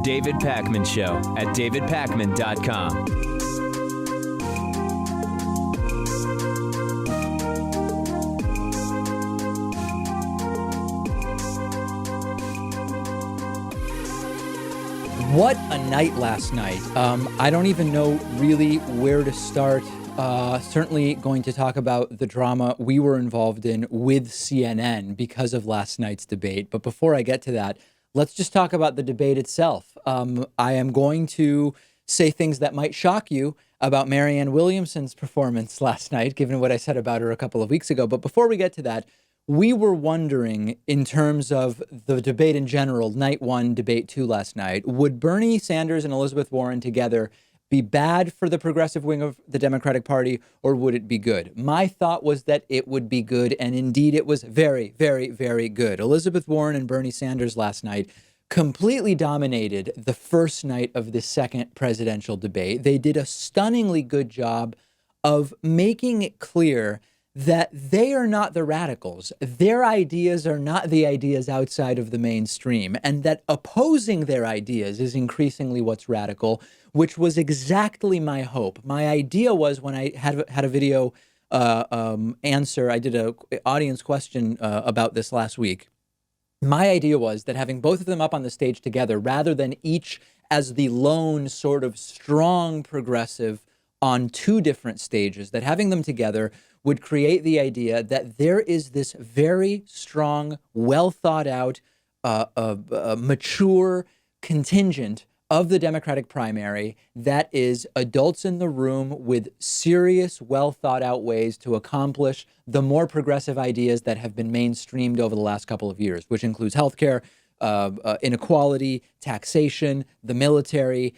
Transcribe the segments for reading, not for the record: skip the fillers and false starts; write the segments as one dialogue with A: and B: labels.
A: David Pakman Show at davidpakman.com.
B: What a night last night. I don't even know really where to start. Certainly going to talk about the drama we were involved in with CNN because of last night's debate. But before I get to that, let's just talk about the debate itself. I am going to say things that might shock you about Marianne Williamson's performance last night, given what I said about her a couple of weeks ago. But before we get to that, we were wondering, in terms of the debate in general, night one, debate two last night, would Bernie Sanders and Elizabeth Warren together be bad for the progressive wing of the Democratic Party, or would it be good? My thought was that it would be good, and indeed it was very, very, very good. Elizabeth Warren and Bernie Sanders last night completely dominated the first night of the second presidential debate. They did a stunningly good job of making it clear that they are not the radicals. Their ideas are not the ideas outside of the mainstream, and that opposing their ideas is increasingly what's radical, which was exactly my hope. My idea was, when I had a video answer, I did an audience question about this last week. My idea was that having both of them up on the stage together, rather than each as the lone sort of strong progressive on two different stages, that having them together would create the idea that there is this very strong, well thought out, mature contingent of the Democratic primary that is adults in the room with serious, well thought out ways to accomplish the more progressive ideas that have been mainstreamed over the last couple of years, which includes healthcare, inequality, taxation, the military,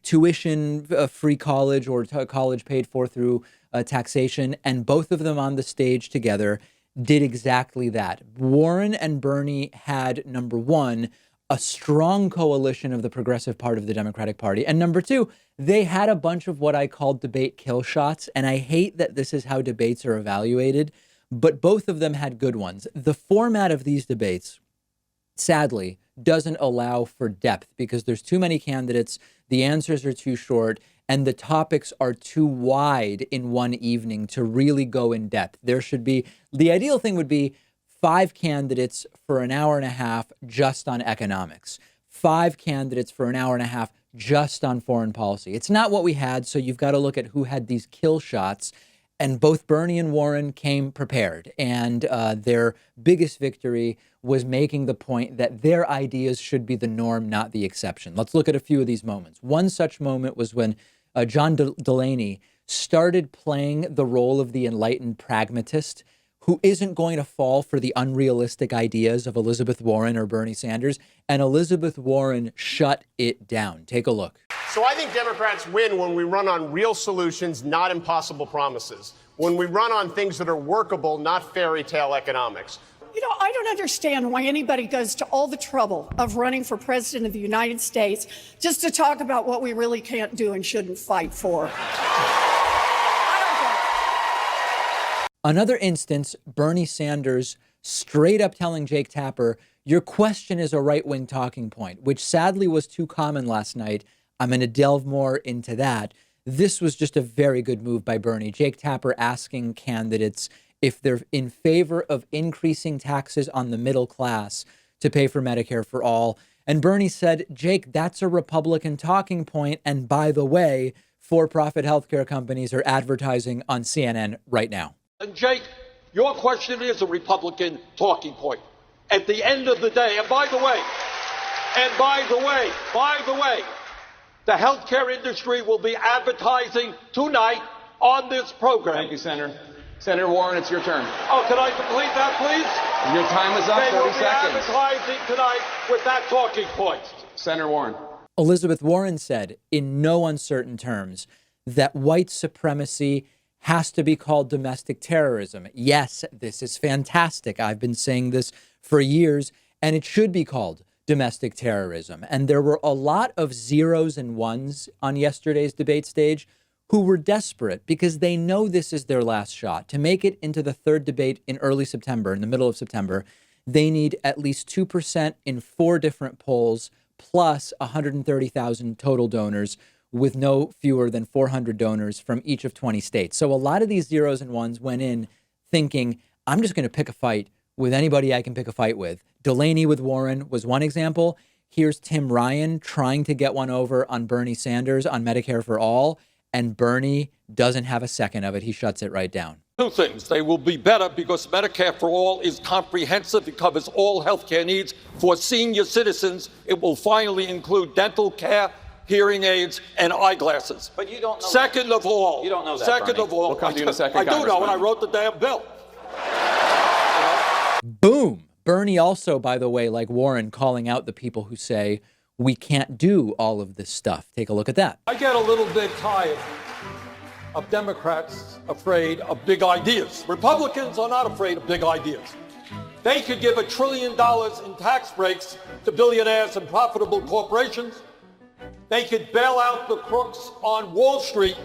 B: tuition, free college, or college paid for through taxation. And both of them on the stage together did exactly that. Warren and Bernie had, number one, a strong coalition of the progressive part of the Democratic Party. And number two, they had a bunch of what I call debate kill shots. And I hate that this is how debates are evaluated, but both of them had good ones. The format of these debates, sadly, doesn't allow for depth because there's too many candidates, the answers are too short, and the topics are too wide in one evening to really go in depth. There should be, the ideal thing would be 5 candidates for an hour and a half just on economics, 5 candidates for an hour and a half just on foreign policy. It's not what we had, so you've got to look at who had these kill shots. And both Bernie and Warren came prepared, and their biggest victory was making the point that their ideas should be the norm, not the exception. Let's look at a few of these moments. One such moment was when John Delaney started playing the role of the enlightened pragmatist who isn't going to fall for the unrealistic ideas of Elizabeth Warren or Bernie Sanders, and Elizabeth Warren shut it down. Take a look.
C: So I think Democrats win when we run on real solutions, not impossible promises. When we run on things that are workable, not fairy tale economics.
D: You know, I don't understand why anybody goes to all the trouble of running for president of the United States just to talk about what we really can't do and shouldn't fight for.
B: Another instance, Bernie Sanders straight up telling Jake Tapper, your question is a right-wing talking point, which sadly was too common last night. I'm going to delve more into that. This was just a very good move by Bernie. Jake Tapper asking candidates if they're in favor of increasing taxes on the middle class to pay for Medicare for all. And Bernie said, Jake, that's a Republican talking point. And by the way, for-profit healthcare companies are advertising on CNN right now.
E: And Jake, your question is a Republican talking point. At the end of the day, and by the way, the healthcare industry will be advertising tonight on this program.
F: Thank you, Senator. Senator Warren, it's your turn.
E: Oh, can I complete that, please?
F: Your time is up, 30 seconds.
E: They will be advertising tonight with that talking point.
F: Senator Warren.
B: Elizabeth Warren said in no uncertain terms that white supremacy has to be called domestic terrorism. Yes, this is fantastic. I've been saying this for years, and it should be called domestic terrorism. And there were a lot of zeros and ones on yesterday's debate stage who were desperate because they know this is their last shot. To make it into the third debate in early September, in the middle of September, they need at least 2% in 4 different polls, plus 130,000 total donors, with no fewer than 400 donors from each of 20 states. So a lot of these zeros and ones went in thinking, I'm just going to pick a fight with anybody I can pick a fight with. Delaney with Warren was one example. Here's Tim Ryan trying to get one over on Bernie Sanders on Medicare for All, and Bernie doesn't have a second of it. He shuts it right down.
E: Two things. They will be better because Medicare for All is comprehensive. It covers all health care needs for senior citizens. It will finally include dental care, hearing aids, and eyeglasses.
F: But you don't know
E: Second
F: that.
E: of all.
F: You don't know that,
E: Second
F: Bernie.
E: of all.
F: We'll come to you in a second,
E: I do know, and
F: Congressman.
E: I wrote the damn bill.
B: Boom. Bernie also, by the way, like Warren, calling out the people who say we can't do all of this stuff. Take a look at that.
E: I get a little bit tired of Democrats afraid of big ideas. Republicans are not afraid of big ideas. They could give $1 trillion in tax breaks to billionaires and profitable corporations. They could bail out the crooks on Wall Street.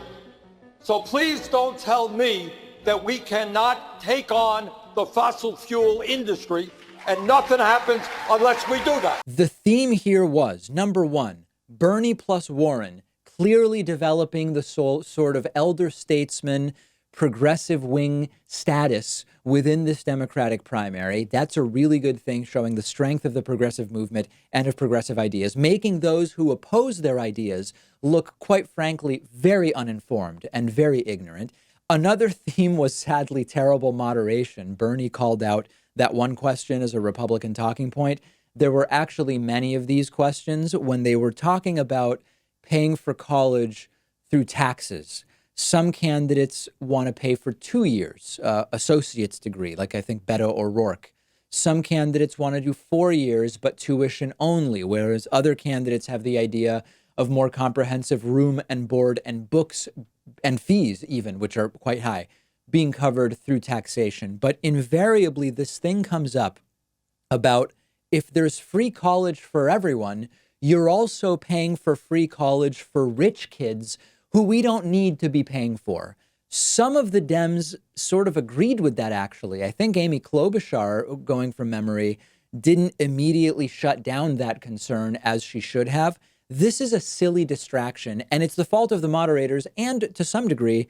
E: So please don't tell me that we cannot take on the fossil fuel industry and nothing happens unless we do that.
B: The theme here was, number one, Bernie plus Warren clearly developing the sort of elder statesman, progressive wing status within this Democratic primary. That's a really good thing, showing the strength of the progressive movement and of progressive ideas, making those who oppose their ideas look, quite frankly, very uninformed and very ignorant. Another theme was sadly terrible moderation. Bernie called out that one question as a Republican talking point. There were actually many of these questions when they were talking about paying for college through taxes. Some candidates want to pay for 2 years, associate's degree, like I think Beto O'Rourke. Some candidates want to do 4 years, but tuition only, whereas other candidates have the idea of more comprehensive room and board and books and fees even, which are quite high, being covered through taxation. But invariably, this thing comes up about if there's free college for everyone, you're also paying for free college for rich kids who we don't need to be paying for. Some of the Dems sort of agreed with that, actually. I think Amy Klobuchar, going from memory, didn't immediately shut down that concern as she should have. This is a silly distraction, and it's the fault of the moderators, and to some degree,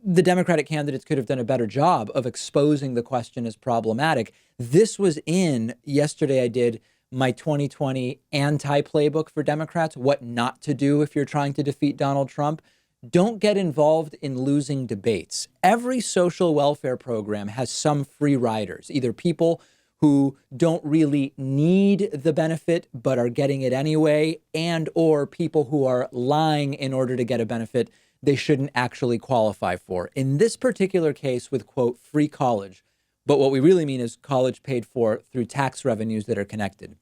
B: the Democratic candidates could have done a better job of exposing the question as problematic. This was in, yesterday I did my 2020 anti-playbook for Democrats, what not to do if you're trying to defeat Donald Trump. Don't get involved in losing debates. Every social welfare program has some free riders, either people who don't really need the benefit but are getting it anyway, and or people who are lying in order to get a benefit they shouldn't actually qualify for. In this particular case with, quote, free college, but what we really mean is college paid for through tax revenues that are connected.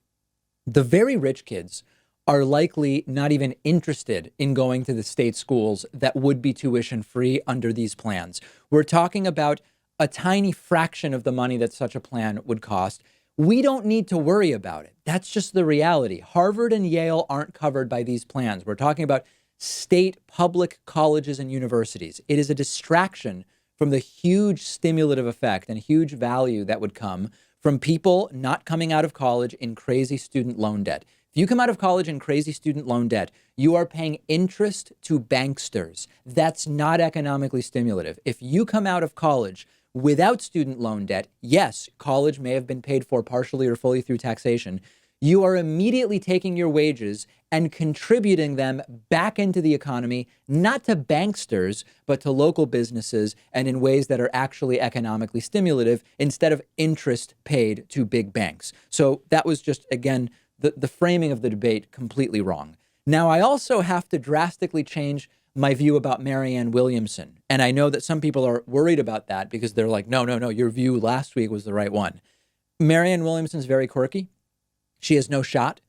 B: The very rich kids are likely not even interested in going to the state schools that would be tuition free under these plans. We're talking about a tiny fraction of the money that such a plan would cost. We don't need to worry about it. That's just the reality. Harvard and Yale aren't covered by these plans. We're talking about state public colleges and universities. It is a distraction from the huge stimulative effect and huge value that would come from people not coming out of college in crazy student loan debt. If you come out of college in crazy student loan debt, you are paying interest to banksters. That's not economically stimulative. If you come out of college without student loan debt, yes, college may have been paid for partially or fully through taxation. You are immediately taking your wages and contributing them back into the economy, not to banksters, but to local businesses and in ways that are actually economically stimulative instead of interest paid to big banks. So that was just, again, the framing of the debate completely wrong. Now, I also have to drastically change my view about Marianne Williamson. And I know that some people are worried about that because they're like, no, your view last week was the right one. Marianne Williamson's very quirky. She has no shot.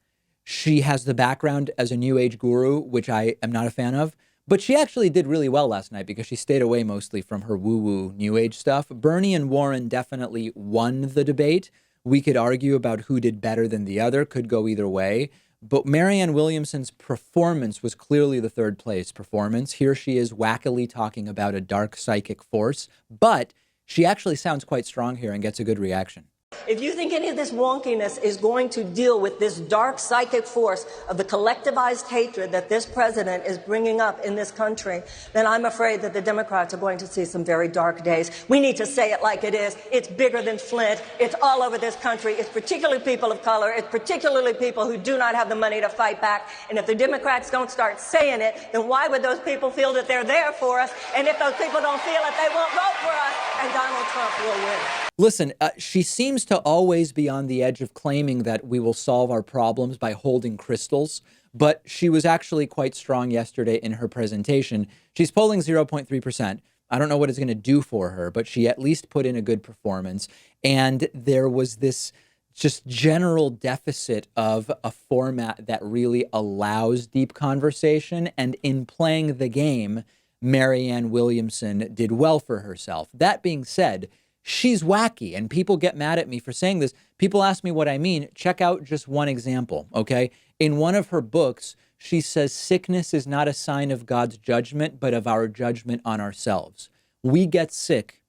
B: She has the background as a new age guru, which I am not a fan of. But she actually did really well last night because she stayed away mostly from her woo-woo new age stuff. Bernie and Warren definitely won the debate. We could argue about who did better than the other, could go either way. But Marianne Williamson's performance was clearly the third place performance. Here she is wackily talking about a dark psychic force, but she actually sounds quite strong here and gets a good reaction.
G: If you think any of this wonkiness is going to deal with this dark psychic force of the collectivized hatred that this president is bringing up in this country, then I'm afraid that the Democrats are going to see some very dark days. We need to say it like it is. It's bigger than Flint. It's all over this country. It's particularly people of color. It's particularly people who do not have the money to fight back. And if the Democrats don't start saying it, then why would those people feel that they're there for us? And if those people don't feel it, they won't vote for us, and Donald Trump will win.
B: Listen, she seems to always be on the edge of claiming that we will solve our problems by holding crystals, but she was actually quite strong yesterday in her presentation. She's polling 0.3%. I don't know what it's going to do for her, but she at least put in a good performance. And there was this just general deficit of a format that really allows deep conversation. And in playing the game, Marianne Williamson did well for herself. That being said, she's wacky, and people get mad at me for saying this. People ask me what I mean. Check out just one example, okay? In one of her books, she says sickness is not a sign of God's judgment, but of our judgment on ourselves. We get sick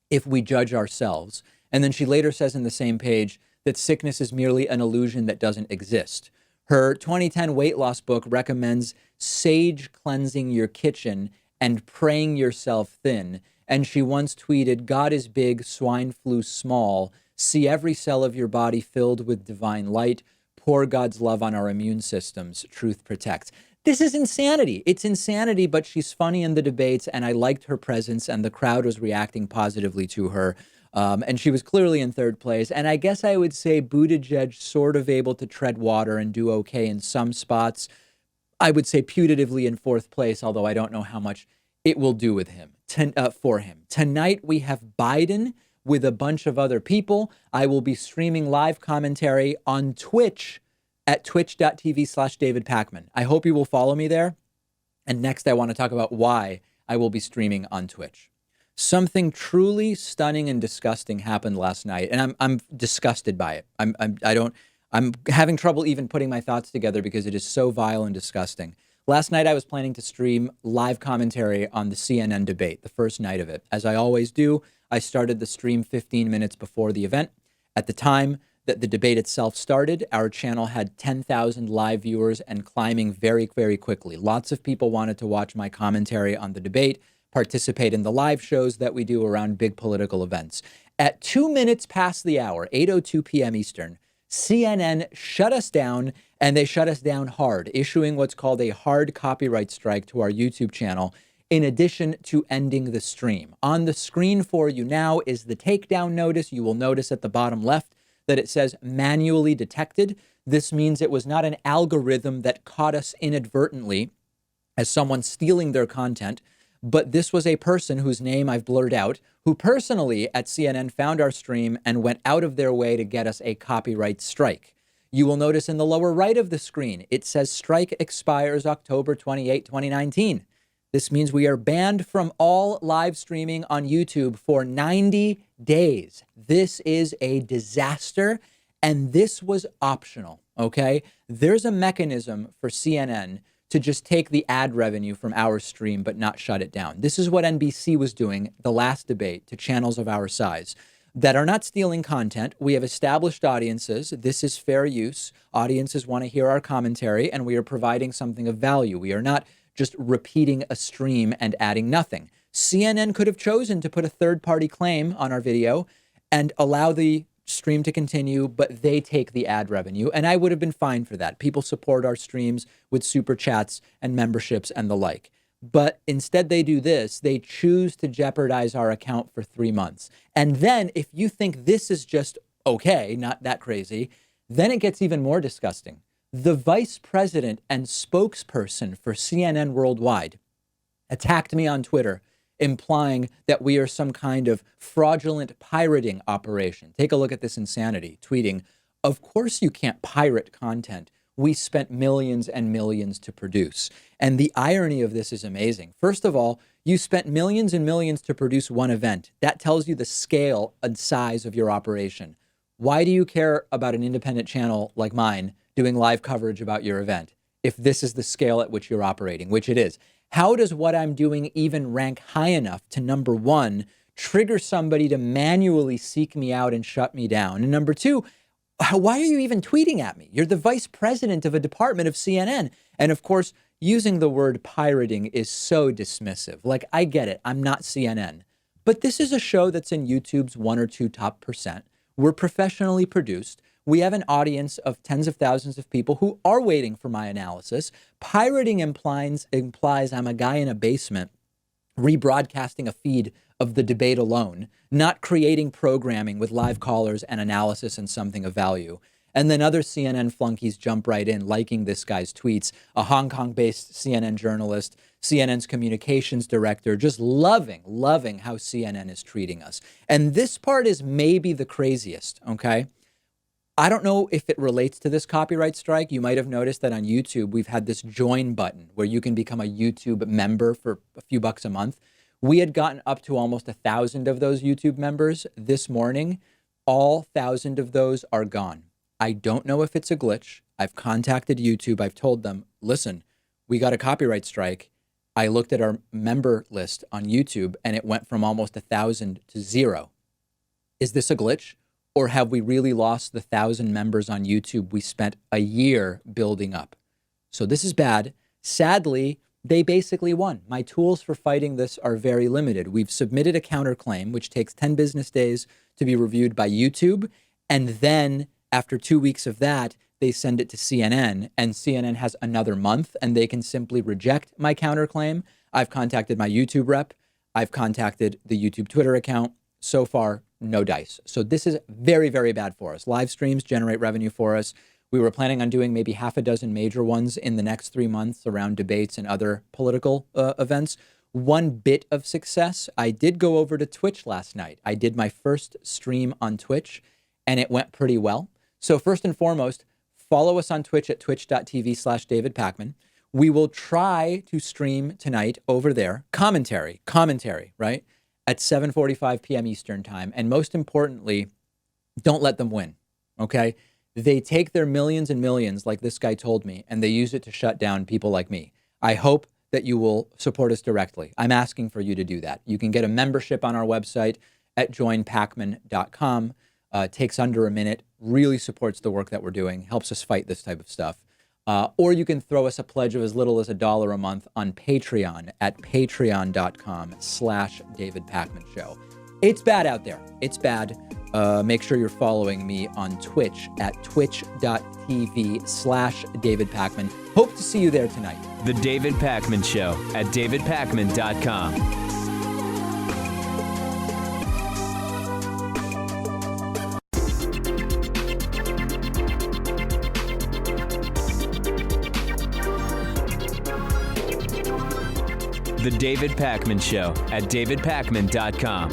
B: if we judge ourselves. And then she later says in the same page that sickness is merely an illusion that doesn't exist. Her 2010 weight loss book recommends sage cleansing your kitchen and praying yourself thin. And she once tweeted, God is big, swine flu small. See every cell of your body filled with divine light. Pour God's love on our immune systems. Truth protects. This is insanity. It's insanity, but she's funny in the debates, and I liked her presence, and the crowd was reacting positively to her. And she was clearly in third place. And I guess I would say Buttigieg sort of able to tread water and do okay in some spots. I would say putatively in fourth place, although I don't know how much it will do with him, for him. Tonight, we have Biden with a bunch of other people. I will be streaming live commentary on Twitch at twitch.tv/David Pakman. I hope you will follow me there. And next, I want to talk about why I will be streaming on Twitch. Something truly stunning and disgusting happened last night, and I'm disgusted by it. I'm having trouble even putting my thoughts together because it is so vile and disgusting. Last night, I was planning to stream live commentary on the CNN debate, the first night of it. As I always do, I started the stream 15 minutes before the event. At the time that the debate itself started, our channel had 10,000 live viewers and climbing very, very quickly. Lots of people wanted to watch my commentary on the debate, participate in the live shows that we do around big political events. At 2 minutes past the hour, 8:02 p.m. Eastern, CNN shut us down, and they shut us down hard, issuing what's called a hard copyright strike to our YouTube channel, in addition to ending the stream. On the screen for you now is the takedown notice. You will notice at the bottom left that it says manually detected. This means it was not an algorithm that caught us inadvertently as someone stealing their content, but this was a person whose name I've blurred out, who personally at CNN found our stream and went out of their way to get us a copyright strike. You will notice in the lower right of the screen, it says strike expires October 28, 2019. This means we are banned from all live streaming on YouTube for 90 days. This is a disaster, and this was optional, okay? There's a mechanism for CNN to just take the ad revenue from our stream but not shut it down. This is what NBC was doing the last debate to channels of our size that are not stealing content. We have established audiences. This is fair use. Audiences want to hear our commentary, and we are providing something of value. We are not just repeating a stream and adding nothing. CNN could have chosen to put a third-party claim on our video and allow the stream to continue, but they take the ad revenue, and I would have been fine for that. People support our streams with super chats and memberships and the like. But instead they do this. They choose to jeopardize our account for 3 months. And then if you think this is just okay, not that crazy, then it gets even more disgusting. The vice president and spokesperson for CNN Worldwide attacked me on Twitter, implying that we are some kind of fraudulent pirating operation. Take a look at this insanity, tweeting, "Of course you can't pirate content. We spent millions and millions to produce." And the irony of this is amazing. First of all, you spent millions and millions to produce one event. That tells you the scale and size of your operation. Why do you care about an independent channel like mine doing live coverage about your event if this is the scale at which you're operating, which it is? How does what I'm doing even rank high enough to, number one, trigger somebody to manually seek me out and shut me down? And number two, why are you even tweeting at me? You're the vice president of a department of CNN. And of course, using the word pirating is so dismissive. Like, I get it. I'm not CNN. But this is a show that's in YouTube's 1 or 2 top %. We're professionally produced. We have an audience of tens of thousands of people who are waiting for my analysis. Pirating implies I'm a guy in a basement rebroadcasting a feed of the debate alone, not creating programming with live callers and analysis and something of value. And then other CNN flunkies jump right in, liking this guy's tweets, a Hong Kong-based CNN journalist, CNN's communications director, just loving how CNN is treating us. And this part is maybe the craziest, okay? I don't know if it relates to this copyright strike. You might have noticed that on YouTube, we've had this join button where you can become a YouTube member for a few bucks a month. We had gotten up to almost 1,000 of those YouTube members this morning. All 1,000 of those are gone. I don't know if it's a glitch. I've contacted YouTube. I've told them, listen, we got a copyright strike. I looked at our member list on YouTube and it went from almost 1,000 to 0. Is this a glitch? Or have we really lost the 1,000 members on YouTube we spent a year building up? So this is bad. Sadly, they basically won. My tools for fighting this are very limited. We've submitted a counterclaim, which takes 10 business days to be reviewed by YouTube. And then after 2 weeks of that, they send it to CNN, and CNN has another month, and they can simply reject my counterclaim. I've contacted my YouTube rep. I've contacted the YouTube Twitter account. So far, no dice. So this is very, very bad for us. Live streams generate revenue for us. We were planning on doing maybe half a dozen major ones in the next 3 months around debates and other political events. One bit of success, I did go over to Twitch last night. I did my first stream on Twitch, and it went pretty well. So first and foremost, follow us on Twitch at twitch.tv/David Pakman. We will try to stream tonight over there. Commentary, right? At 7:45 p.m. Eastern time. And most importantly, don't let them win, okay? They take their millions and millions, like this guy told me, and they use it to shut down people like me. I hope that you will support us directly. I'm asking for you to do that. You can get a membership on our website at joinpakman.com. Takes under a minute, really supports the work that we're doing, helps us fight this type of stuff. Or you can throw us a pledge of as little as $1 a month on Patreon at patreon.com/David Pakman Show. It's bad out there. It's bad. Make sure you're following me on Twitch at twitch.tv/David Pakman. Hope to see you there tonight.
A: The David Pakman Show at davidpakman.com. The David Pakman Show at davidpakman.com.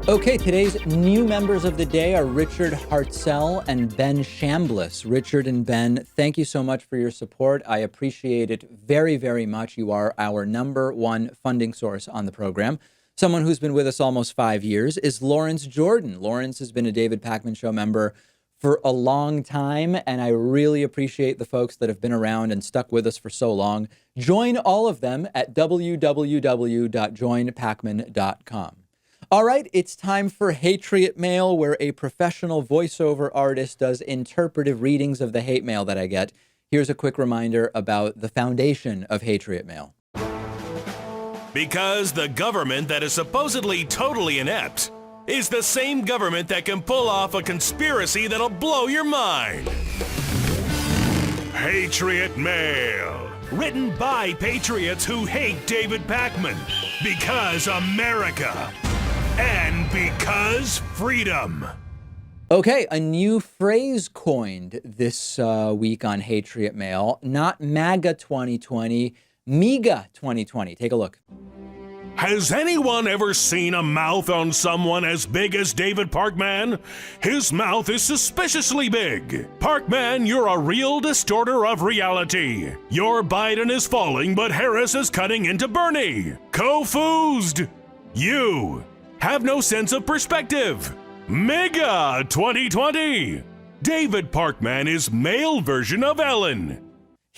B: Okay, today's new members of the day are Richard Hartzell and Ben Chambliss. Richard and Ben, thank you so much for your support. I appreciate it very, very much. You are our #1 funding source on the program. Someone who's been with us almost 5 years is Lawrence Jordan. Lawrence has been a David Pakman Show member for a long time, and I really appreciate the folks that have been around and stuck with us for so long. Join all of them at www.joinpakman.com. All right, it's time for Hatriot Mail, where a professional voiceover artist does interpretive readings of the hate mail that I get. Here's a quick reminder about the foundation of Hatriot Mail.
H: Because the government that is supposedly totally inept is the same government that can pull off a conspiracy that'll blow your mind. Hatriot Mail. Written by patriots who hate David Pakman. Because America. And because freedom.
B: Okay, a new phrase coined this week on Hatriot Mail. Not MAGA 2020, MEGA 2020. Take a look.
H: Has anyone ever seen a mouth on someone as big as David Pakman? His mouth is suspiciously big. Pakman, you're a real distorter of reality. Your Biden is falling, but Harris is cutting into Bernie. Confused. You have no sense of perspective. MEGA 2020. David Pakman is male version of Ellen.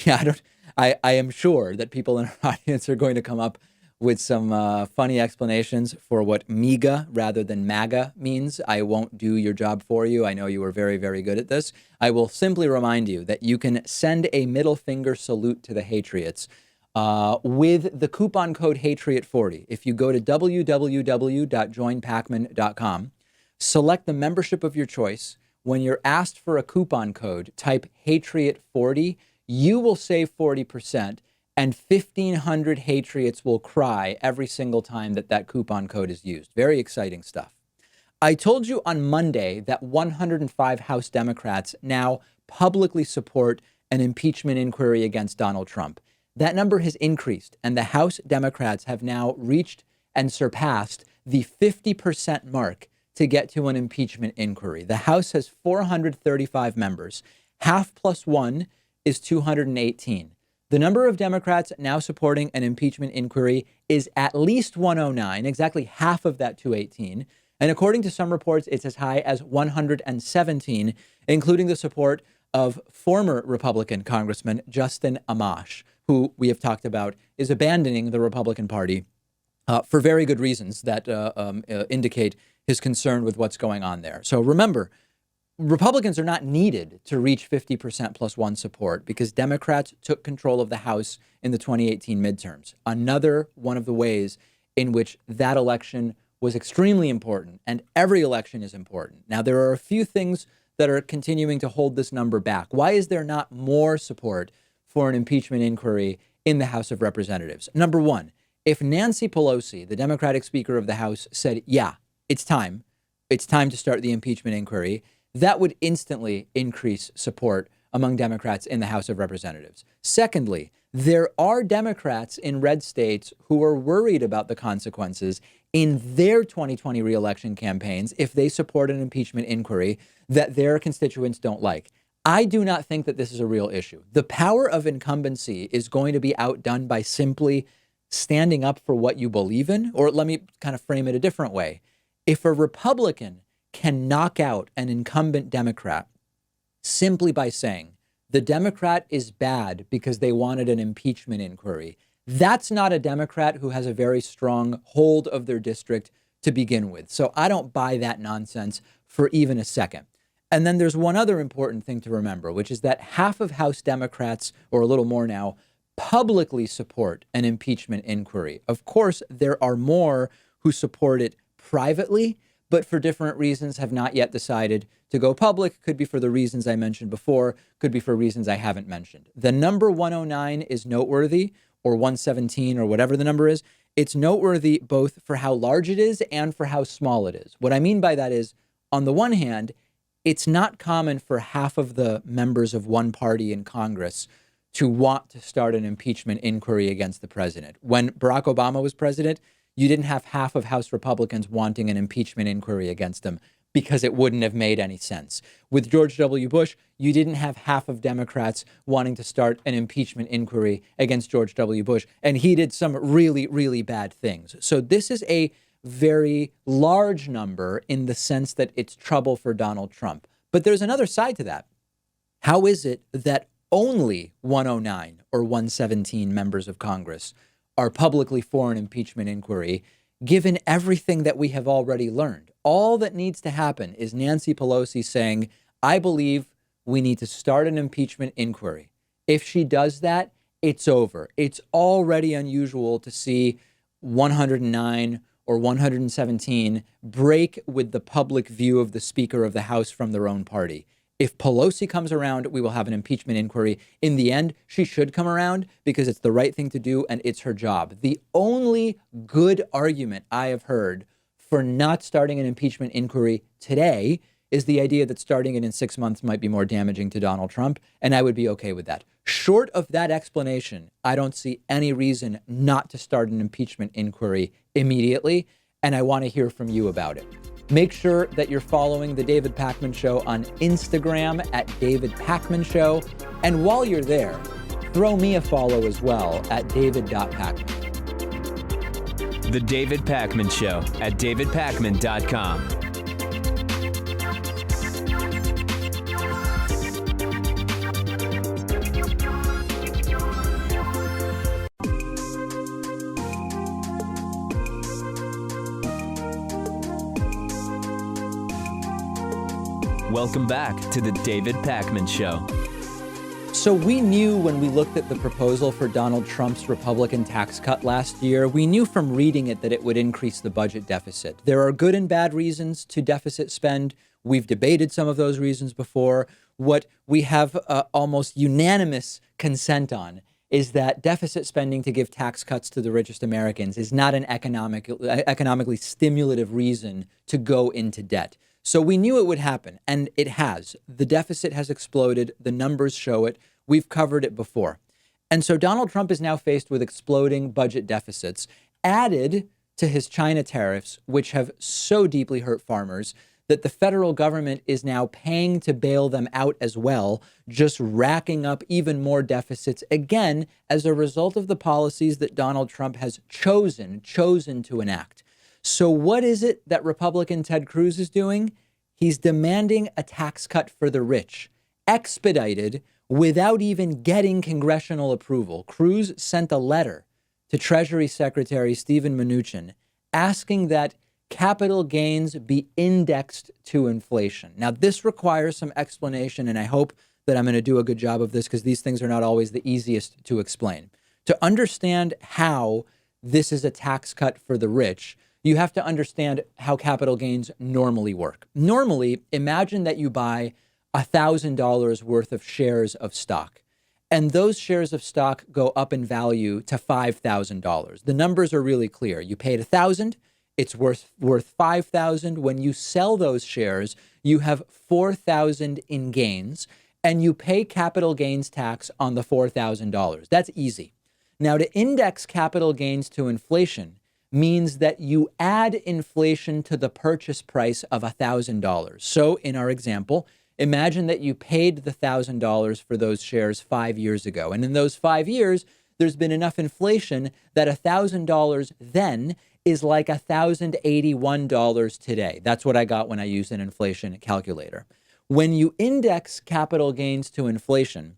B: Yeah, I am sure that people in our audience are going to come up with some funny explanations for what MEGA rather than MAGA means. I won't do your job for you. I know you are very, very good at this. I will simply remind you that you can send a middle finger salute to the Hatriots with the coupon code Hatriot40. If you go to www.joinpacman.com, select the membership of your choice. When you're asked for a coupon code, type Hatriot40. You will save 40%, and 1,500 Hatriots will cry every single time that coupon code is used. Very exciting stuff. I told you on Monday that 105 House Democrats now publicly support an impeachment inquiry against Donald Trump. That number has increased, and the House Democrats have now reached and surpassed the 50% mark to get to an impeachment inquiry. The House has 435 members. Half plus one is 218. The number of Democrats now supporting an impeachment inquiry is at least 109, exactly half of that 218. And according to some reports, it's as high as 117, including the support of former Republican Congressman Justin Amash, who we have talked about is abandoning the Republican Party for very good reasons that indicate his concern with what's going on there. So remember, Republicans are not needed to reach 50% plus one support because Democrats took control of the House in the 2018 midterms. Another one of the ways in which that election was extremely important, and every election is important. Now, there are a few things that are continuing to hold this number back. Why is there not more support for an impeachment inquiry in the House of Representatives? Number one, if Nancy Pelosi, the Democratic Speaker of the House, said, yeah, it's time to start the impeachment inquiry, that would instantly increase support among Democrats in the House of Representatives. Secondly, there are Democrats in red states who are worried about the consequences in their 2020 reelection campaigns if they support an impeachment inquiry that their constituents don't like. I do not think that this is a real issue. The power of incumbency is going to be outdone by simply standing up for what you believe in. Or let me kind of frame it a different way. If a Republican can knock out an incumbent Democrat simply by saying the Democrat is bad because they wanted an impeachment inquiry, that's not a Democrat who has a very strong hold of their district to begin with. So I don't buy that nonsense for even a second. And then there's one other important thing to remember, which is that half of House Democrats, or a little more now, publicly support an impeachment inquiry. Of course, there are more who support it privately, but for different reasons have not yet decided to go public. Could be for the reasons I mentioned before, could be for reasons I haven't mentioned. The number 109 is noteworthy, or 117, or whatever the number is. It's noteworthy both for how large it is and for how small it is. What I mean by that is, on the one hand, it's not common for half of the members of one party in Congress to want to start an impeachment inquiry against the president. When Barack Obama was president, you didn't have half of House Republicans wanting an impeachment inquiry against him because it wouldn't have made any sense. With George W. Bush, you didn't have half of Democrats wanting to start an impeachment inquiry against George W. Bush, and he did some really, really bad things. So this is a very large number in the sense that it's trouble for Donald Trump. But there's another side to that. How is it that only 109 or 117 members of Congress are publicly for an impeachment inquiry, given everything that we have already learned? All that needs to happen is Nancy Pelosi saying, I believe we need to start an impeachment inquiry. If she does that, it's over. It's already unusual to see 109 or 117 break with the public view of the Speaker of the House from their own party. If Pelosi comes around, we will have an impeachment inquiry. In the end, she should come around because it's the right thing to do and it's her job. The only good argument I have heard for not starting an impeachment inquiry today is the idea that starting it in 6 months might be more damaging to Donald Trump, and I would be okay with that. Short of that explanation, I don't see any reason not to start an impeachment inquiry immediately, and I want to hear from you about it. Make sure that you're following The David Pakman Show on Instagram at David Pakman Show, and while you're there, throw me a follow as well at david.pakman.
A: The David Pakman Show at davidpakman.com. Welcome back to the David Pakman Show.
B: So we knew when we looked at the proposal for Donald Trump's Republican tax cut last year, we knew from reading it that it would increase the budget deficit. There are good and bad reasons to deficit spend. We've debated some of those reasons before. What we have almost unanimous consent on is that deficit spending to give tax cuts to the richest Americans is not an economically stimulative reason to go into debt. So we knew it would happen, and it has. The deficit has exploded. The numbers show it. We've covered it before. And so Donald Trump is now faced with exploding budget deficits, added to his China tariffs, which have so deeply hurt farmers that the federal government is now paying to bail them out as well, just racking up even more deficits again as a result of the policies that Donald Trump has chosen to enact. So what is it that Republican Ted Cruz is doing? He's demanding a tax cut for the rich, expedited without even getting congressional approval. Cruz sent a letter to Treasury Secretary Steven Mnuchin asking that capital gains be indexed to inflation. Now, this requires some explanation, and I hope that I'm going to do a good job of this because these things are not always the easiest to explain. To understand how this is a tax cut for the rich, you have to understand how capital gains normally work. Normally, imagine that you buy $1,000 worth of shares of stock, and those shares of stock go up in value to $5,000. The numbers are really clear. You paid $1,000. It's worth $5,000. When you sell those shares, you have $4,000 in gains, and you pay capital gains tax on the $4,000. That's easy. Now, to index capital gains to inflation means that you add inflation to the purchase price of $1,000. So, in our example, imagine that you paid the $1,000 for those shares 5 years ago, and in those 5 years, there's been enough inflation that $1,000 then is like $1,081 today. That's what I got when I used an inflation calculator. When you index capital gains to inflation,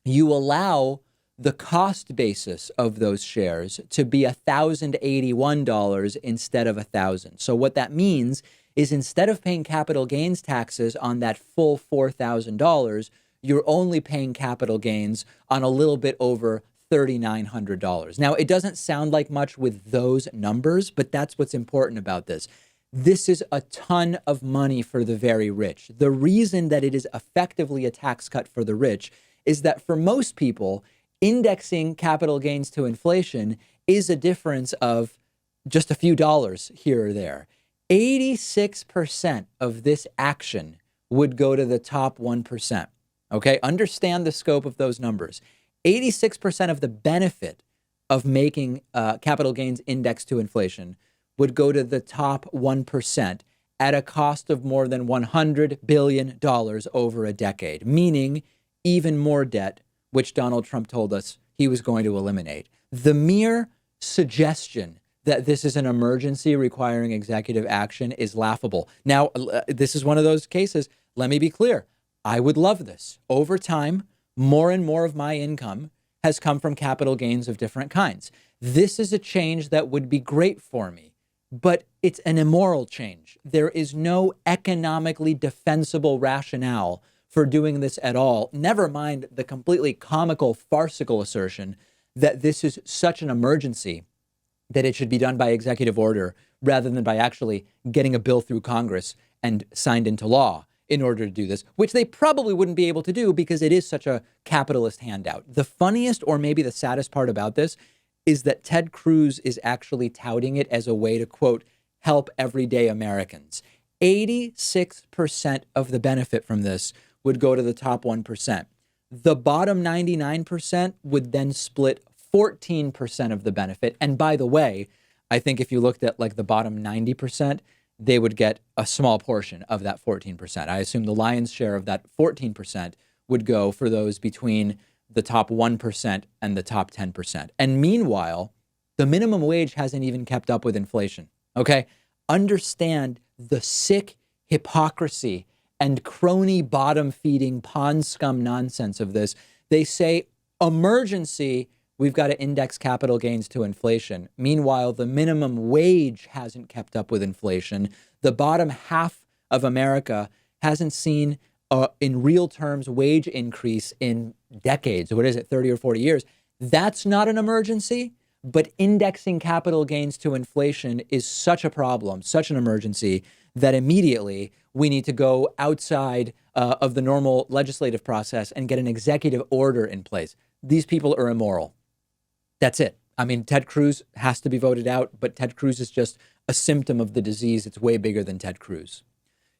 B: you allow the cost basis of those shares to be $1,081 instead of $1,000. So what that means is instead of paying capital gains taxes on that full $4,000, you're only paying capital gains on a little bit over $3,900. Now, it doesn't sound like much with those numbers, but that's what's important about this. This is a ton of money for the very rich. The reason that it is effectively a tax cut for the rich is that for most people, indexing capital gains to inflation is a difference of just a few dollars here or there. 86% of this action would go to the top 1%. Okay, understand the scope of those numbers. 86% of the benefit of making capital gains indexed to inflation would go to the top 1% at a cost of more than $100 billion over a decade, meaning even more debt, which Donald Trump told us he was going to eliminate. The mere suggestion that this is an emergency requiring executive action is laughable. Now, this is one of those cases. Let me be clear. I would love this. Over time, more and more of my income has come from capital gains of different kinds. This is a change that would be great for me, but it's an immoral change. There is no economically defensible rationale for doing this at all. Never mind the completely comical, farcical assertion that this is such an emergency that it should be done by executive order rather than by actually getting a bill through Congress and signed into law in order to do this, which they probably wouldn't be able to do because it is such a capitalist handout. The funniest or maybe the saddest part about this is that Ted Cruz is actually touting it as a way to, quote, help everyday Americans. 86% of the benefit from this would go to the top 1%. The bottom 99% would then split 14% of the benefit. And by the way, I think if you looked at like the bottom 90%, they would get a small portion of that 14%. I assume the lion's share of that 14% would go for those between the top 1% and the top 10%. And meanwhile, the minimum wage hasn't even kept up with inflation. Okay? Understand the sick hypocrisy and crony bottom feeding pond scum nonsense of this. They say emergency, we've got to index capital gains to inflation. Meanwhile, the minimum wage hasn't kept up with inflation. The bottom half of America hasn't seen in real terms wage increase in decades. What is it, 30 or 40 years? That's not an emergency, but indexing capital gains to inflation is such a problem, such an emergency, that immediately we need to go outside of the normal legislative process and get an executive order in place. These people are immoral. That's it. I mean, Ted Cruz has to be voted out, but Ted Cruz is just a symptom of the disease. It's way bigger than Ted Cruz.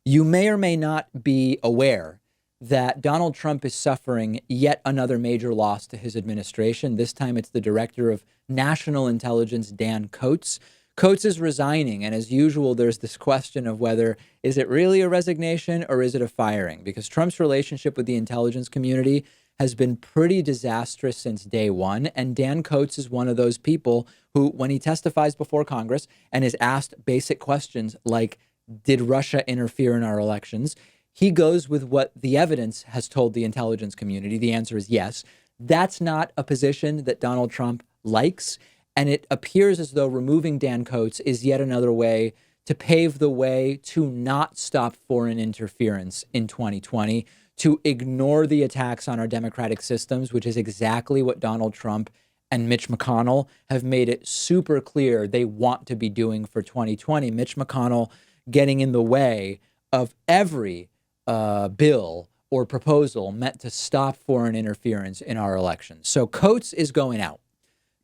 B: You may or may not be aware that Donald Trump is suffering yet another major loss to his administration. This time it's the director of national intelligence, Dan Coats. Coats is resigning, and as usual, there's this question of whether is it really a resignation or is it a firing? Because Trump's relationship with the intelligence community has been pretty disastrous since day one, and Dan Coats is one of those people who, when he testifies before Congress and is asked basic questions like, did Russia interfere in our elections? He goes with what the evidence has told the intelligence community. The answer is yes. That's not a position that Donald Trump likes. And it appears as though removing Dan Coats is yet another way to pave the way to not stop foreign interference in 2020, to ignore the attacks on our democratic systems, which is exactly what Donald Trump and Mitch McConnell have made it super clear they want to be doing for 2020. Mitch McConnell getting in the way of every bill or proposal meant to stop foreign interference in our elections. So Coats is going out.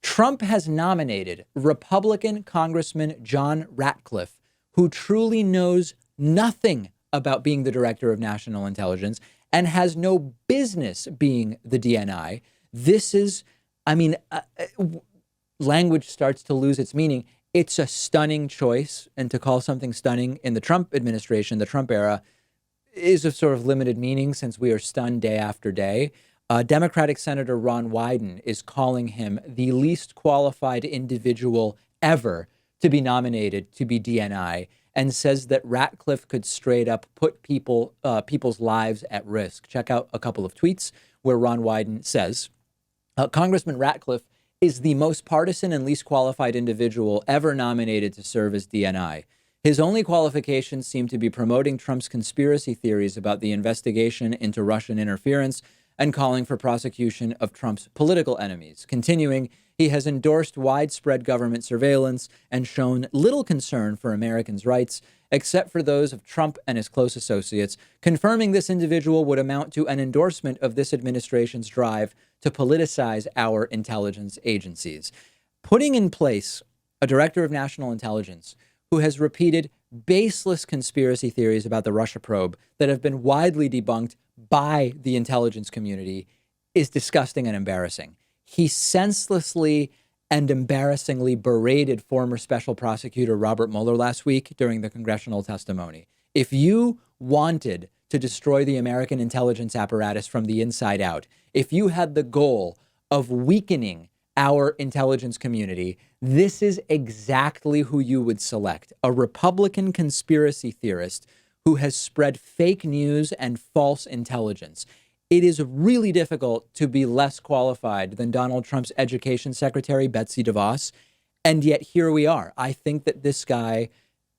B: Trump has nominated Republican Congressman John Ratcliffe, who truly knows nothing about being the director of national intelligence and has no business being the DNI. This is, language starts to lose its meaning. It's a stunning choice, and to call something stunning in the Trump administration, the Trump era, is of sort of limited meaning since we are stunned day after day. Democratic Senator Ron Wyden is calling him the least qualified individual ever to be nominated to be DNI, and says that Ratcliffe could straight up put people's lives at risk. Check out a couple of tweets where Ron Wyden says, Congressman Ratcliffe is the most partisan and least qualified individual ever nominated to serve as DNI. His only qualifications seem to be promoting Trump's conspiracy theories about the investigation into Russian interference and calling for prosecution of Trump's political enemies. Continuing, he has endorsed widespread government surveillance and shown little concern for Americans' rights, except for those of Trump and his close associates. Confirming this individual would amount to an endorsement of this administration's drive to politicize our intelligence agencies. Putting in place a director of national intelligence who has repeated baseless conspiracy theories about the Russia probe that have been widely debunked by the intelligence community is disgusting and embarrassing. He senselessly and embarrassingly berated former special prosecutor Robert Mueller last week during the congressional testimony. If you wanted to destroy the American intelligence apparatus from the inside out, if you had the goal of weakening our intelligence community, this is exactly who you would select. A Republican conspiracy theorist who has spread fake news and false intelligence. It is really difficult to be less qualified than Donald Trump's education secretary, Betsy DeVos. And yet here we are. I think that this guy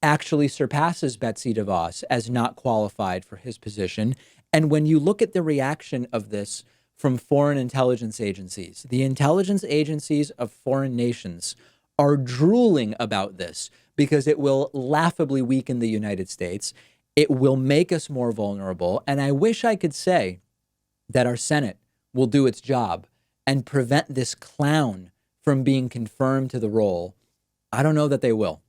B: actually surpasses Betsy DeVos as not qualified for his position. And when you look at the reaction of this from foreign intelligence agencies, the intelligence agencies of foreign nations are drooling about this because it will laughably weaken the United States. It will make us more vulnerable. And I wish I could say that our Senate will do its job and prevent this clown from being confirmed to the role. I don't know that they will.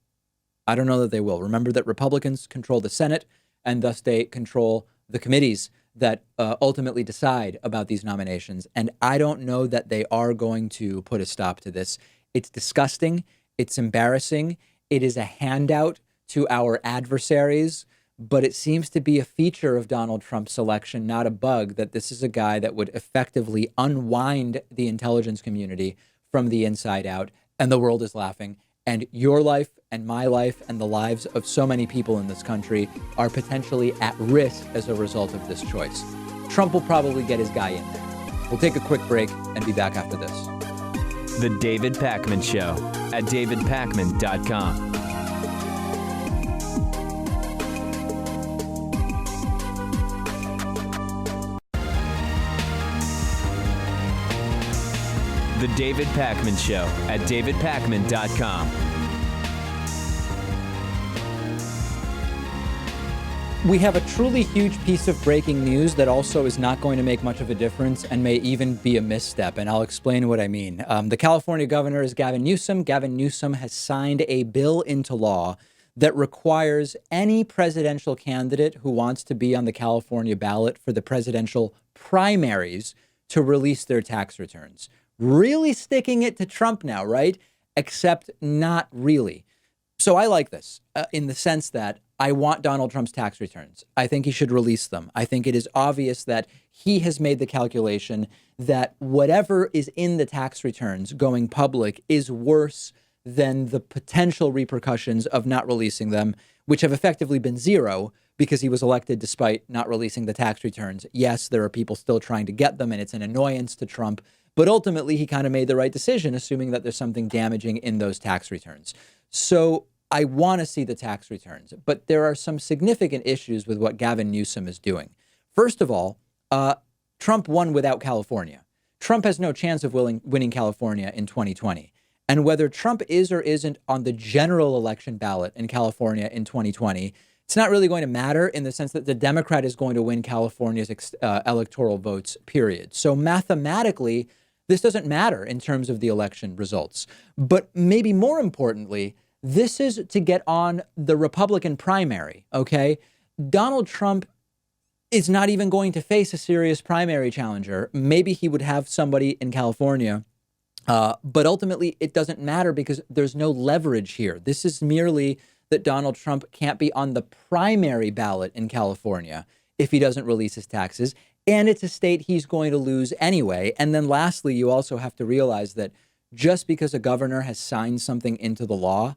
B: Remember that Republicans control the Senate, and thus they control the committees that ultimately decide about these nominations. And I don't know that they are going to put a stop to this. It's disgusting. It's embarrassing. It is a handout to our adversaries. But it seems to be a feature of Donald Trump's selection, not a bug, that this is a guy that would effectively unwind the intelligence community from the inside out. And the world is laughing. And your life and my life and the lives of so many people in this country are potentially at risk as a result of this choice. Trump will probably get his guy in there. We'll take a quick break and be back after this.
A: The David Pakman Show at davidpakman.com. The David Pakman Show at davidpakman.com.
B: We have a truly huge piece of breaking news that also is not going to make much of a difference and may even be a misstep, and I'll explain what I mean. The California governor is Gavin Newsom. Gavin Newsom has signed a bill into law that requires any presidential candidate who wants to be on the California ballot for the presidential primaries to release their tax returns. Really sticking it to Trump now, right? Except not really. So I like this in the sense that I want Donald Trump's tax returns. I think he should release them. I think it is obvious that he has made the calculation that whatever is in the tax returns going public is worse than the potential repercussions of not releasing them, which have effectively been zero because he was elected despite not releasing the tax returns. Yes, there are people still trying to get them, and it's an annoyance to Trump. But ultimately, he kind of made the right decision, assuming that there's something damaging in those tax returns. So I want to see the tax returns, but there are some significant issues with what Gavin Newsom is doing. First of all, Trump won without California. Trump has no chance of winning California in 2020. And whether Trump is or isn't on the general election ballot in California in 2020, it's not really going to matter in the sense that the Democrat is going to win California's electoral votes, period. So mathematically, this doesn't matter in terms of the election results. But maybe more importantly, this is to get on the Republican primary, okay? Donald Trump is not even going to face a serious primary challenger. Maybe he would have somebody in California. But ultimately, it doesn't matter because there's no leverage here. This is merely that Donald Trump can't be on the primary ballot in California if he doesn't release his taxes. And it's a state he's going to lose anyway. And then lastly, you also have to realize that just because a governor has signed something into the law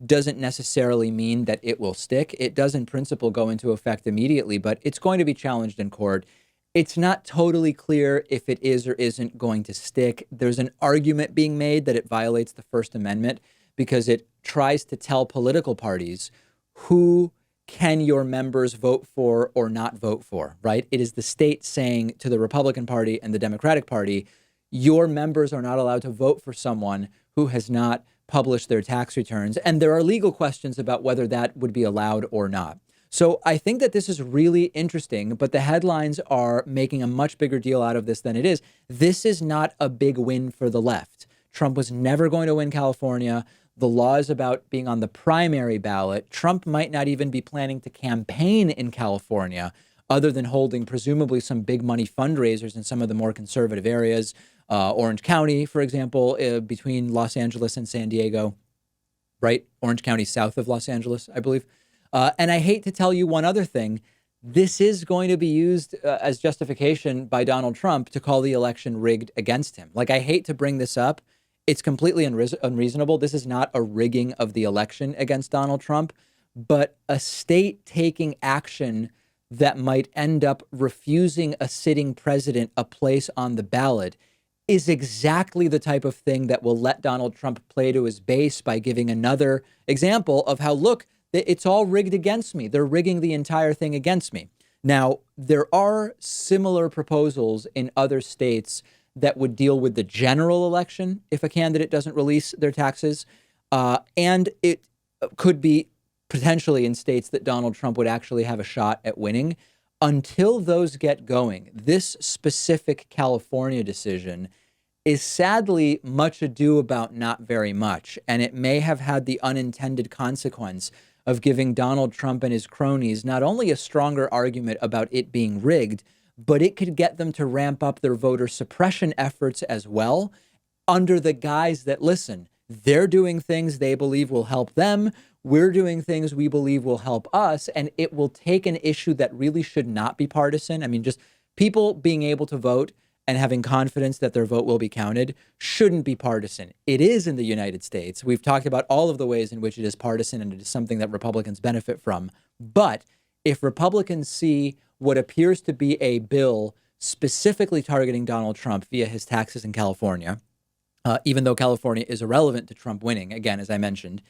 B: doesn't necessarily mean that it will stick. It does in principle go into effect immediately, but it's going to be challenged in court. It's not totally clear if it is or isn't going to stick. There's an argument being made that it violates the First Amendment because it tries to tell political parties who can your members vote for or not vote for, right? It is the state saying to the Republican Party and the Democratic Party, your members are not allowed to vote for someone who has not published their tax returns. And there are legal questions about whether that would be allowed or not. So I think that this is really interesting, but the headlines are making a much bigger deal out of this than it is. This is not a big win for the left. Trump was never going to win California. The law is about being on the primary ballot. Trump might not even be planning to campaign in California, other than holding presumably some big money fundraisers in some of the more conservative areas. Orange County, for example, between Los Angeles and San Diego, right? Orange County south of Los Angeles, I believe. And I hate to tell you one other thing. This is going to be used as justification by Donald Trump to call the election rigged against him. Like, I hate to bring this up. It's completely unreasonable. This is not a rigging of the election against Donald Trump, but a state taking action that might end up refusing a sitting president a place on the ballot is exactly the type of thing that will let Donald Trump play to his base by giving another example of how, look, it's all rigged against me. They're rigging the entire thing against me. Now, there are similar proposals in other states that would deal with the general election if a candidate doesn't release their taxes. And it could be potentially in states that Donald Trump would actually have a shot at winning. Until those get going, this specific California decision is sadly much ado about not very much. And it may have had the unintended consequence of giving Donald Trump and his cronies not only a stronger argument about it being rigged, but it could get them to ramp up their voter suppression efforts as well, under the guise that, listen, they're doing things they believe will help them. We're doing things we believe will help us. And it will take an issue that really should not be partisan. I mean, just people being able to vote and having confidence that their vote will be counted shouldn't be partisan. It is in the United States. We've talked about all of the ways in which it is partisan, and it is something that Republicans benefit from. But if Republicans see what appears to be a bill specifically targeting Donald Trump via his taxes in California, even though California is irrelevant to Trump winning, again, as I mentioned,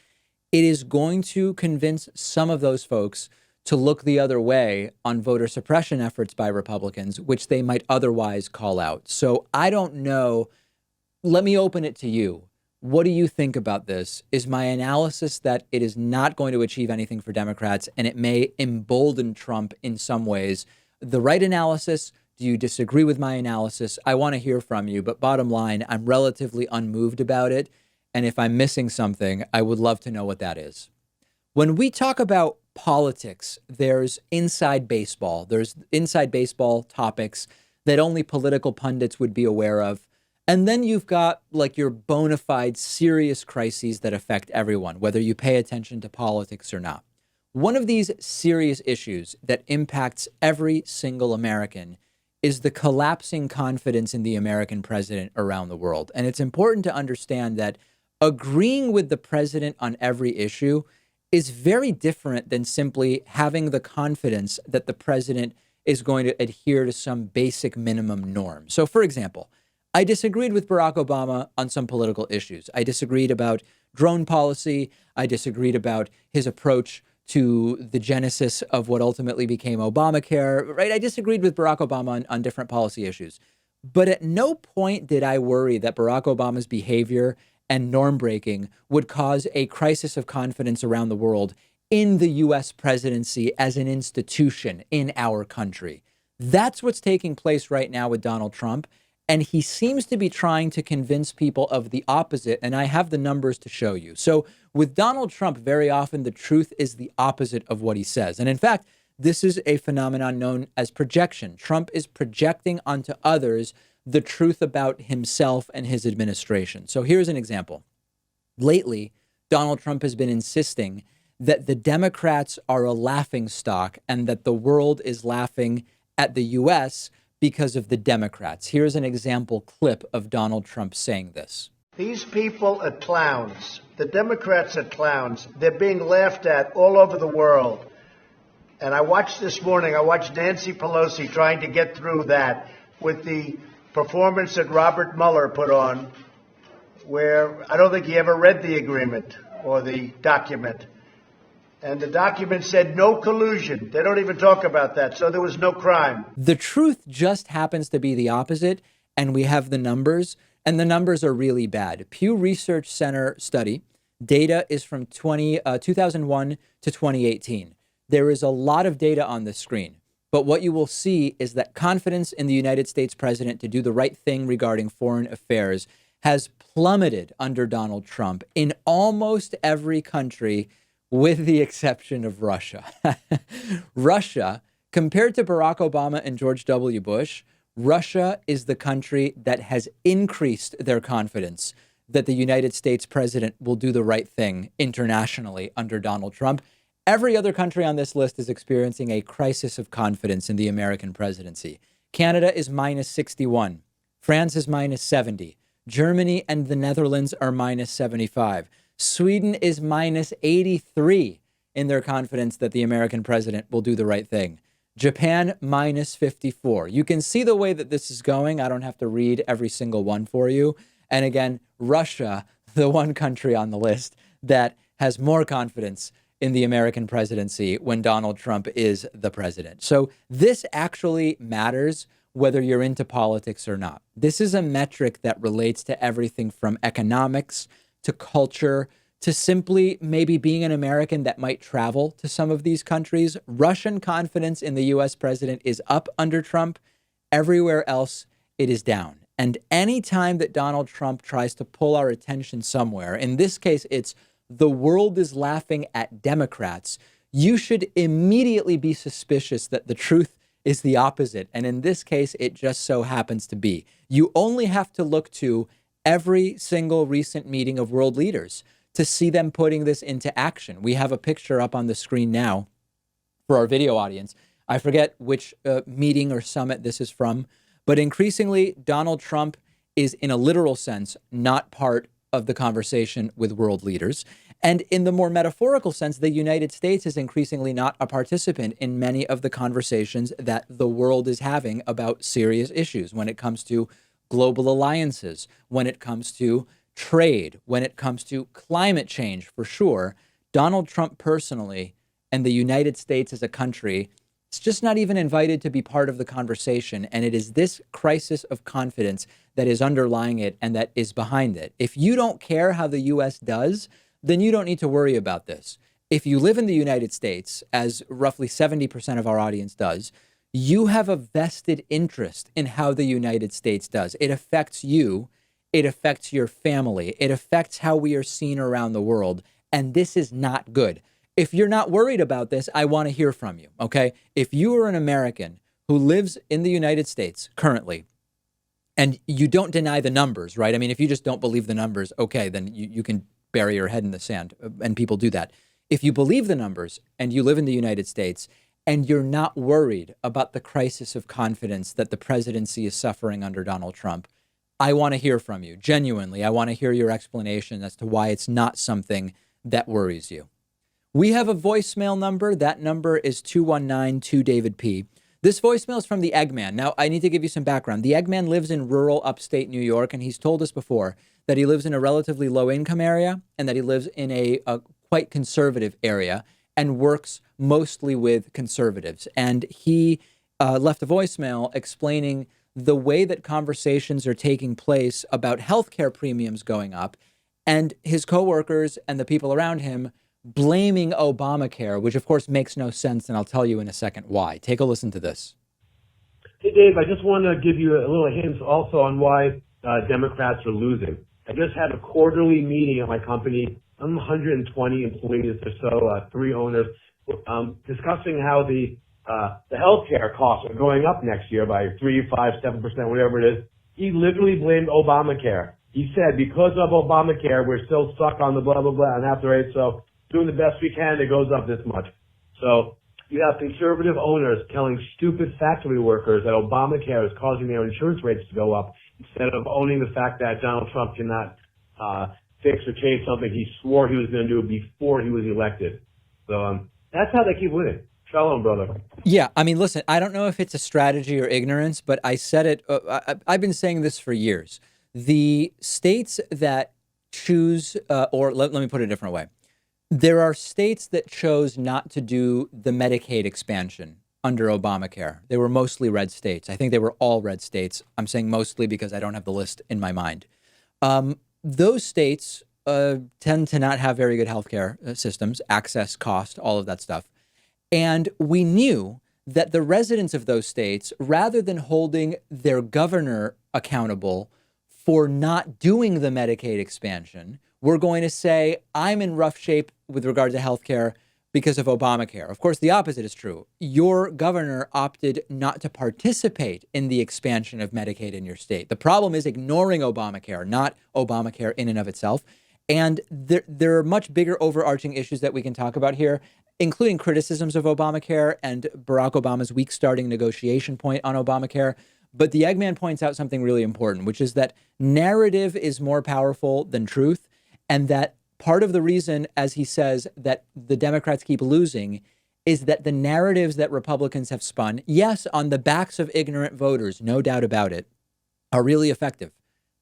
B: it is going to convince some of those folks to look the other way on voter suppression efforts by Republicans, which they might otherwise call out. So I don't know let me open it to you. What do you think about this? Is my analysis that it is not going to achieve anything for Democrats and it may embolden Trump in some ways the right analysis? Do you disagree with my analysis? I want to hear from you, but bottom line, I'm relatively unmoved about it. And if I'm missing something, I would love to know what that is. When we talk about politics, there's inside baseball. There's inside baseball topics that only political pundits would be aware of. And then you've got like your bona fide serious crises that affect everyone, whether you pay attention to politics or not. One of these serious issues that impacts every single American is the collapsing confidence in the American president around the world. And it's important to understand that agreeing with the president on every issue is very different than simply having the confidence that the president is going to adhere to some basic minimum norm. So, for example, I disagreed with Barack Obama on some political issues. I disagreed about drone policy. I disagreed about his approach to the genesis of what ultimately became Obamacare, right? I disagreed with Barack Obama on different policy issues. But at no point did I worry that Barack Obama's behavior and norm breaking would cause a crisis of confidence around the world in the U.S. presidency as an institution in our country. That's what's taking place right now with Donald Trump. And he seems to be trying to convince people of the opposite. And I have the numbers to show you. So with Donald Trump, very often the truth is the opposite of what he says. And in fact, this is a phenomenon known as projection. Trump is projecting onto others the truth about himself and his administration. So here's an example. Lately, Donald Trump has been insisting that the Democrats are a laughingstock and that the world is laughing at the U.S. because of the Democrats. Here's an example clip of Donald Trump saying this.
I: These people are clowns. The Democrats are clowns. They're being laughed at all over the world. And I watched this morning, I watched Nancy Pelosi trying to get through that with the performance that Robert Mueller put on, where I don't think he ever read the agreement or the document. And the document said no collusion. They don't even talk about that. So there was no crime.
B: The truth just happens to be the opposite. And we have the numbers, and the numbers are really bad. Pew Research Center study data is from 2001 to 2018. There is a lot of data on the screen. But what you will see is that confidence in the United States president to do the right thing regarding foreign affairs has plummeted under Donald Trump in almost every country, with the exception of Russia. Russia, compared to Barack Obama and George W. Bush, Russia is the country that has increased their confidence that the United States president will do the right thing internationally under Donald Trump. Every other country on this list is experiencing a crisis of confidence in the American presidency. Canada is minus 61. France is minus 70. Germany and the Netherlands are minus 75. Sweden is minus 83 in their confidence that the American president will do the right thing. Japan, minus 54. You can see the way that this is going. I don't have to read every single one for you. And again, Russia, the one country on the list that has more confidence in the American presidency when Donald Trump is the president. So this actually matters whether you're into politics or not. This is a metric that relates to everything from economics to culture to simply maybe being an American that might travel to some of these countries. Russian confidence in the U.S. president is up under Trump. Everywhere else, it is down. And any time that Donald Trump tries to pull our attention somewhere, in this case, it's the world is laughing at Democrats, you should immediately be suspicious that the truth is the opposite. And in this case, it just so happens to be. You only have to look to every single recent meeting of world leaders to see them putting this into action. We have a picture up on the screen now for our video audience. I forget which meeting or summit this is from, but increasingly, Donald Trump is, in a literal sense, not part of the conversation with world leaders. And in the more metaphorical sense, the United States is increasingly not a participant in many of the conversations that the world is having about serious issues when it comes to global alliances, when it comes to trade, when it comes to climate change, for sure. Donald Trump personally and the United States as a country It's just not even invited to be part of the conversation. And it is this crisis of confidence that is underlying it and that is behind it. If you don't care how the U.S. does, then you don't need to worry about this. If you live in the United States, as roughly 70% of our audience does, you have a vested interest in how the United States does. It affects you. It affects your family. It affects how we are seen around the world. And this is not good. If you're not worried about this, I want to hear from you, okay? If you are an American who lives in the United States currently, and you don't deny the numbers, right? I mean, if you just don't believe the numbers, okay, then you can bury your head in the sand, and people do that. If you believe the numbers and you live in the United States and you're not worried about the crisis of confidence that the presidency is suffering under Donald Trump, I want to hear from you. Genuinely, I want to hear your explanation as to why it's not something that worries you. We have a voicemail number. That number is 219-2-DAVID-P. This voicemail is from the Eggman. Now, I need to give you some background. The Eggman lives in rural upstate New York, and he's told us before that he lives in a relatively low-income area and that he lives in a quite conservative area and works mostly with conservatives. And he left a voicemail explaining the way that conversations are taking place about healthcare premiums going up and his coworkers and the people around him blaming Obamacare, which of course makes no sense, and I'll tell you in a second why. Take a listen to this.
J: Hey, Dave, I just want to give you a little hint also on why Democrats are losing. I just had a quarterly meeting at my company. I'm 120 employees or so, 3 owners, discussing how the healthcare costs are going up next year by 3, 5, 7%, whatever it is. He literally blamed Obamacare. He said, because of Obamacare, we're still stuck on the blah, blah, blah, and after 8, so doing the best we can, it goes up this much. So you have conservative owners telling stupid factory workers that Obamacare is causing their insurance rates to go up instead of owning the fact that Donald Trump cannot fix or change something he swore he was going to do before he was elected. So that's how they keep winning. Shalom, brother.
B: Yeah, I mean, listen, I don't know if it's a strategy or ignorance, but I said it. I've been saying this for years. The states that choose, or let me put it a different way. There are states that chose not to do the Medicaid expansion under Obamacare. They were mostly red states. I think they were all red states. I'm saying mostly because I don't have the list in my mind. Those states tend to not have very good healthcare systems, access, cost, all of that stuff. And we knew that the residents of those states, rather than holding their governor accountable for not doing the Medicaid expansion, we're going to say, I'm in rough shape with regard to healthcare because of Obamacare. Of course, the opposite is true. Your governor opted not to participate in the expansion of Medicaid in your state. The problem is ignoring Obamacare, not Obamacare in and of itself. And there are much bigger overarching issues that we can talk about here, including criticisms of Obamacare and Barack Obama's weak starting negotiation point on Obamacare. But the Eggman points out something really important, which is that narrative is more powerful than truth. And that part of the reason, as he says, that the Democrats keep losing is that the narratives that Republicans have spun, yes, on the backs of ignorant voters, no doubt about it, are really effective.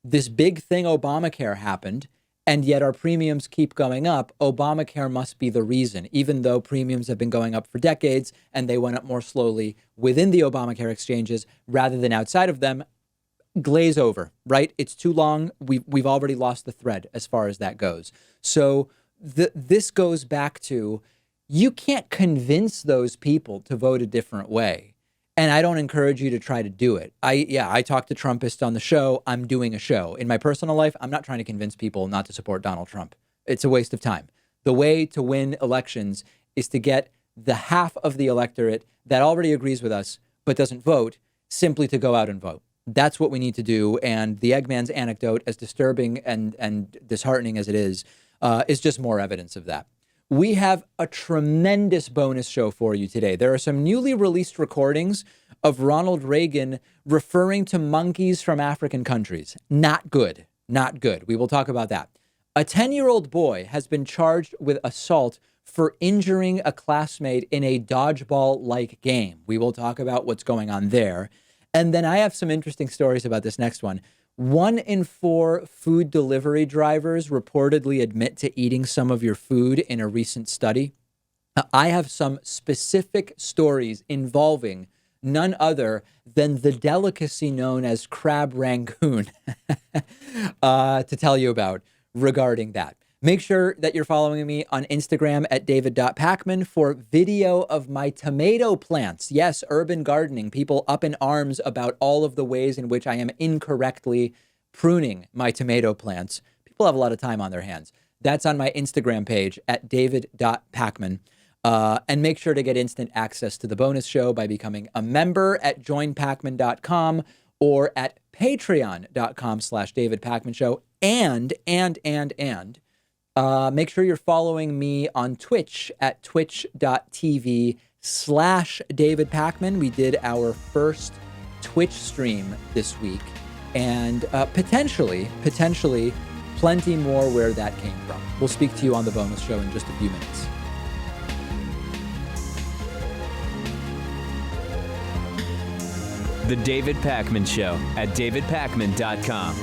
B: This big thing, Obamacare, happened, and yet our premiums keep going up. Obamacare must be the reason, even though premiums have been going up for decades and they went up more slowly within the Obamacare exchanges rather than outside of them. Glaze over, right? It's too long. We've already lost the thread as far as that goes. So this goes back to, you can't convince those people to vote a different way. And I don't encourage you to try to do it. I talk to Trumpists on the show. I'm doing a show. In my personal life, I'm not trying to convince people not to support Donald Trump. It's a waste of time. The way to win elections is to get the half of the electorate that already agrees with us but doesn't vote simply to go out and vote. That's what we need to do. And the Eggman's anecdote, as disturbing and disheartening as it is just more evidence of that. We have a tremendous bonus show for you today. There are some newly released recordings of Ronald Reagan referring to monkeys from African countries. Not good. Not good. We will talk about that. A 10-year-old boy has been charged with assault for injuring a classmate in a dodgeball-like game. We will talk about what's going on there. And then I have some interesting stories about this next one. 1 in 4 food delivery drivers reportedly admit to eating some of your food in a recent study. I have some specific stories involving none other than the delicacy known as crab rangoon to tell you about regarding that. Make sure that you're following me on Instagram at david.pacman for video of my tomato plants. Yes, urban gardening, people up in arms about all of the ways in which I am incorrectly pruning my tomato plants. People have a lot of time on their hands. That's on my Instagram page at david.pacman. And make sure to get instant access to the bonus show by becoming a member at joinpacman.com or at patreon.com/davidpacmanshow. And make sure you're following me on Twitch at twitch.tv/David Pacman. We did our first Twitch stream this week, and potentially plenty more where that came from. We'll speak to you on the bonus show in just a few minutes.
A: The David Pacman Show at davidpacman.com.